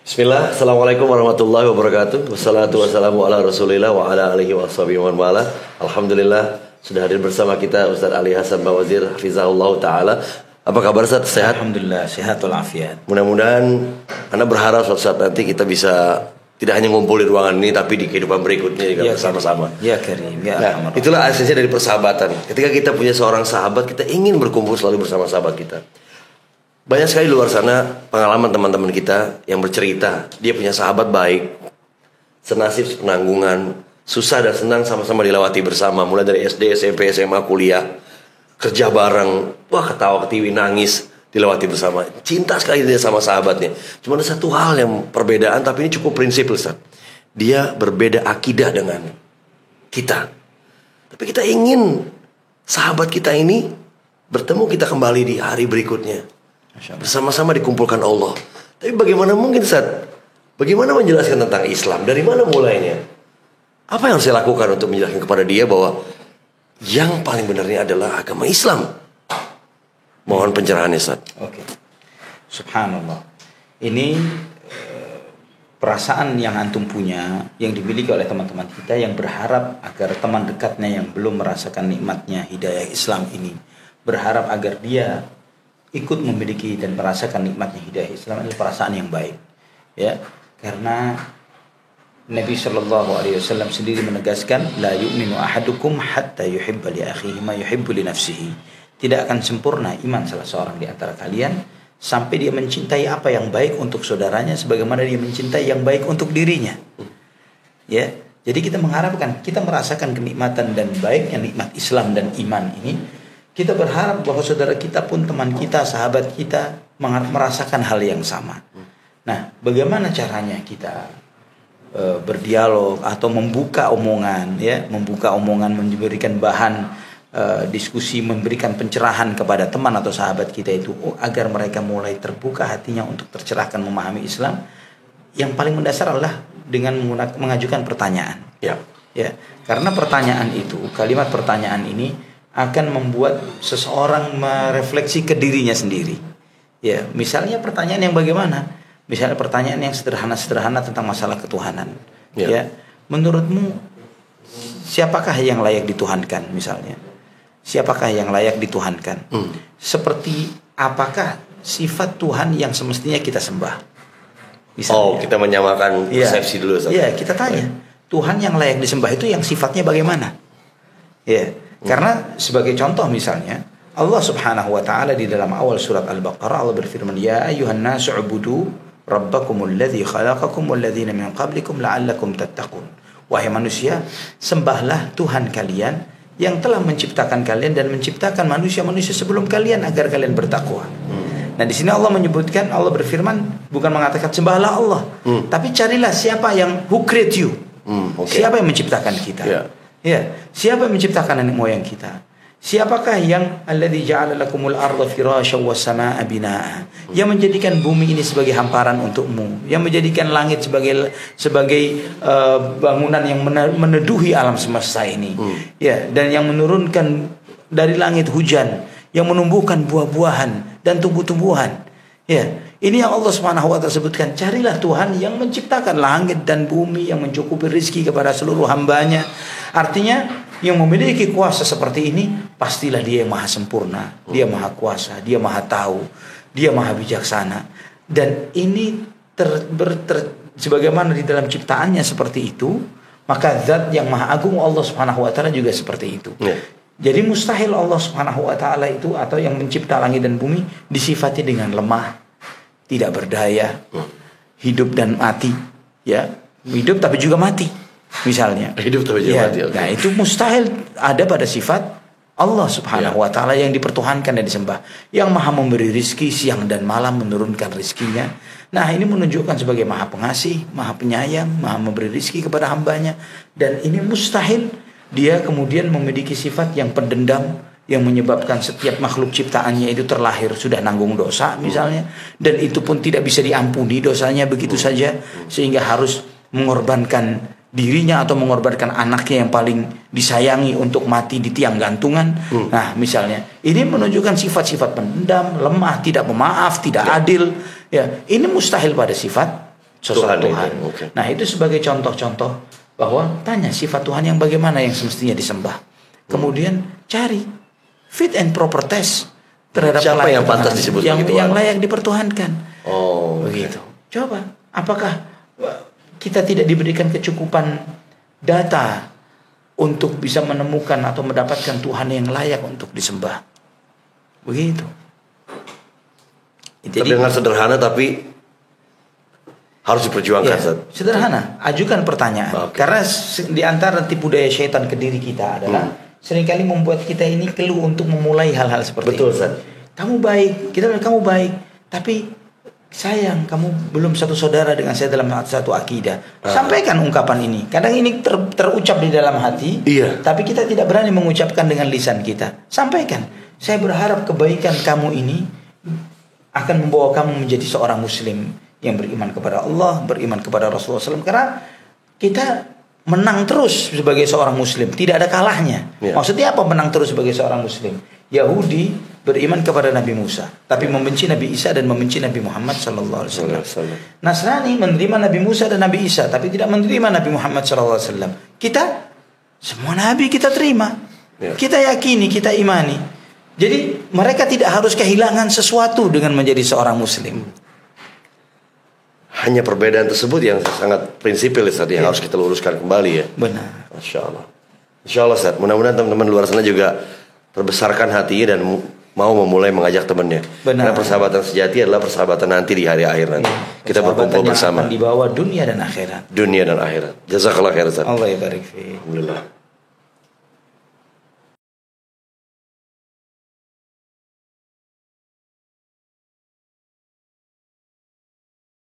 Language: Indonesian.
Bismillah, Assalamualaikum warahmatullahi wabarakatuh. Wassalatu wassalamu ala rasulillah wa ala alihi wa sahbihi wa man wala. Alhamdulillah sudah hadir bersama kita Ustaz Ali Hasan Bawazir hafizahullah ta'ala. Apa kabar Ustaz? Sehat? Alhamdulillah, sehat walafiat. Mudah-mudahan Anda berharap suatu saat nanti kita bisa tidak hanya ngumpul di ruangan ini, tapi di kehidupan berikutnya juga bersama-sama. Ya Karim, ya Nah, itulah esensinya dari persahabatan. Ketika kita punya seorang sahabat, kita ingin berkumpul selalu bersama sahabat kita. Banyak sekali di luar sana pengalaman teman-teman kita yang bercerita dia punya sahabat baik, senasib penanggungan, susah dan senang sama-sama dilewati bersama, mulai dari SD, SMP, SMA, kuliah, kerja bareng, wah ketawa ketiwi nangis dilewati bersama, cinta sekali dia sama sahabatnya. Cuma ada satu hal yang perbedaan, tapi ini cukup prinsip Ustaz. Dia berbeda akidah dengan kita, tapi kita ingin sahabat kita ini bertemu kita kembali di hari berikutnya, bersama-sama dikumpulkan Allah. Tapi bagaimana mungkin Ustaz? Bagaimana menjelaskan tentang Islam? Dari mana mulainya? Apa yang saya lakukan untuk menjelaskan kepada dia bahwa yang paling benarnya adalah agama Islam? Mohon pencerahannya Ustaz. Oke. Subhanallah. Ini perasaan yang antum punya, yang dimiliki oleh teman-teman kita yang berharap agar teman dekatnya yang belum merasakan nikmatnya hidayah Islam ini, berharap agar dia ikut memiliki dan merasakan nikmatnya hidayah Islam, adalah perasaan yang baik, ya, karena Nabi Shallallahu Alaihi Wasallam sendiri menegaskan, la yu'minu ahadukum hatta yuhibba li akhihi ma yuhibbu li nafsihi. Tidak akan sempurna iman salah seorang di antara kalian sampai dia mencintai apa yang baik untuk saudaranya sebagaimana dia mencintai yang baik untuk dirinya. Ya, jadi kita mengharapkan, kita merasakan kenikmatan dan baiknya nikmat Islam dan iman ini. Kita berharap bahwa saudara kita pun, teman kita, sahabat kita merasakan hal yang sama. Nah, bagaimana caranya kita berdialog atau membuka omongan, ya, membuka omongan, memberikan bahan diskusi, memberikan pencerahan kepada teman atau sahabat kita itu, agar mereka mulai terbuka hatinya untuk tercerahkan memahami Islam. Yang paling mendasar adalah dengan mengajukan pertanyaan. Ya, karena pertanyaan itu, kalimat pertanyaan ini akan membuat seseorang merefleksi ke dirinya sendiri. Ya, misalnya pertanyaan yang bagaimana? Misalnya pertanyaan yang sederhana-sederhana tentang masalah ketuhanan. Ya, menurutmu siapakah yang layak dituhankan misalnya? Siapakah yang layak dituhankan? Seperti apakah sifat Tuhan yang semestinya kita sembah? Misalnya, kita menyamakan persepsi dulu Ustaz. Ya, kita tanya, Tuhan yang layak disembah itu yang sifatnya bagaimana? Ya. Karena sebagai contoh misalnya Allah subhanahu wa ta'ala di dalam awal surat Al-Baqarah Allah berfirman, ya ayuhan nasu ubudu rabbakumul ladzi khalaqakum wal ladzina min qablikum la'allakum tattaqun. Wahai manusia, sembahlah Tuhan kalian yang telah menciptakan kalian dan menciptakan manusia-manusia sebelum kalian agar kalian bertakwa. Nah, di sini Allah menyebutkan, Allah berfirman bukan mengatakan sembahlah Allah, tapi carilah siapa yang who create you. Siapa yang menciptakan kita? Ya, siapa yang menciptakan nenek moyang kita? Siapakah yang alladzi ja'ala lakumul arda firasyan was samaa'a binaa'a, yang menjadikan bumi ini sebagai hamparan untukmu, yang menjadikan langit sebagai bangunan yang meneduhi alam semesta ini. Ya, dan yang menurunkan dari langit hujan, yang menumbuhkan buah-buahan dan tumbuh-tumbuhan. Ya, ini yang Allah Subhanahu wa ta'ala sebutkan, carilah Tuhan yang menciptakan langit dan bumi, yang mencukupi rezeki kepada seluruh hambanya. Artinya yang memiliki kuasa seperti ini pastilah dia yang maha sempurna, dia maha kuasa, dia maha tahu, dia maha bijaksana. Dan ini sebagaimana di dalam ciptaannya seperti itu, maka zat yang maha agung Allah Subhanahu wa ta'ala juga seperti itu. Jadi mustahil Allah Subhanahu wa ta'ala itu, atau yang mencipta langit dan bumi, disifati dengan lemah, tidak berdaya, hidup dan mati, ya, hidup tapi juga mati. Misalnya hidup tapi juga mati. Nah, itu mustahil ada pada sifat Allah Subhanahu wa ta'ala yang dipertuhankan dan disembah, yang maha memberi rizki siang dan malam, menurunkan rizkinya. Nah, ini menunjukkan sebagai maha pengasih, maha penyayang, maha memberi rizki kepada hambanya. Dan ini mustahil dia kemudian memiliki sifat yang pendendam, yang menyebabkan setiap makhluk ciptaannya itu terlahir sudah nanggung dosa misalnya, dan itu pun tidak bisa diampuni dosanya begitu saja, sehingga harus mengorbankan dirinya atau mengorbankan anaknya yang paling disayangi untuk mati di tiang gantungan. Nah, misalnya ini menunjukkan sifat-sifat pendendam, lemah, tidak pemaaf, tidak adil. Ya, ini mustahil pada sifat sosok Tuhan Tuhan. itu, oke. Nah, itu sebagai contoh-contoh bahwa tanya sifat Tuhan yang bagaimana yang semestinya disembah. Kemudian cari fit and proper test terhadap Siapa yang kelayakan pantas Tuhan, disebut yang, sebagai Tuhan? yang layak dipertuhankan. Oh, Begitu. Coba, apakah kita tidak diberikan kecukupan data untuk bisa menemukan atau mendapatkan Tuhan yang layak untuk disembah? Begitu. Jadi terdengar sederhana tapi harus diperjuangkan. ya, Ustaz. sederhana, ajukan pertanyaan. Oke. Karena di antara tipu daya syaitan ke diri kita adalah seringkali membuat kita ini keluh untuk memulai hal-hal seperti Betul, ini. Ustaz. Kamu baik, kita bilang kamu baik, tapi sayang kamu belum satu saudara dengan saya dalam satu akidah. Sampaikan ungkapan ini. Kadang ini terucap di dalam hati, Iya. tapi kita tidak berani mengucapkan dengan lisan kita. Sampaikan. Saya berharap kebaikan kamu ini akan membawa kamu menjadi seorang muslim yang beriman kepada Allah, beriman kepada Rasulullah SAW. Karena kita menang terus sebagai seorang muslim, tidak ada kalahnya. Ya. Maksudnya apa menang terus sebagai seorang muslim? Yahudi beriman kepada Nabi Musa, tapi membenci Nabi Isa dan membenci Nabi Muhammad SAW. Nasrani menerima Nabi Musa dan Nabi Isa, tapi tidak menerima Nabi Muhammad SAW. Kita semua Nabi kita terima, Ya. kita yakini, kita imani. Jadi mereka tidak harus kehilangan sesuatu dengan menjadi seorang muslim. Hanya perbedaan tersebut yang sangat prinsipil Ustaz, yang harus kita luruskan kembali ya. Benar. Masya Allah. Insya Allah Ustaz. Mudah-mudahan teman-teman luar sana juga terbesarkan hatinya dan mau memulai mengajak temannya. Benar. Karena persahabatan sejati adalah persahabatan nanti di hari akhir nanti. Kita berkumpul Persahabatan yang bersama. akan dibawa dunia dan akhirat. Dunia dan akhirat. Jazakallah khair Ustaz. Allah barik fiik. Alhamdulillah.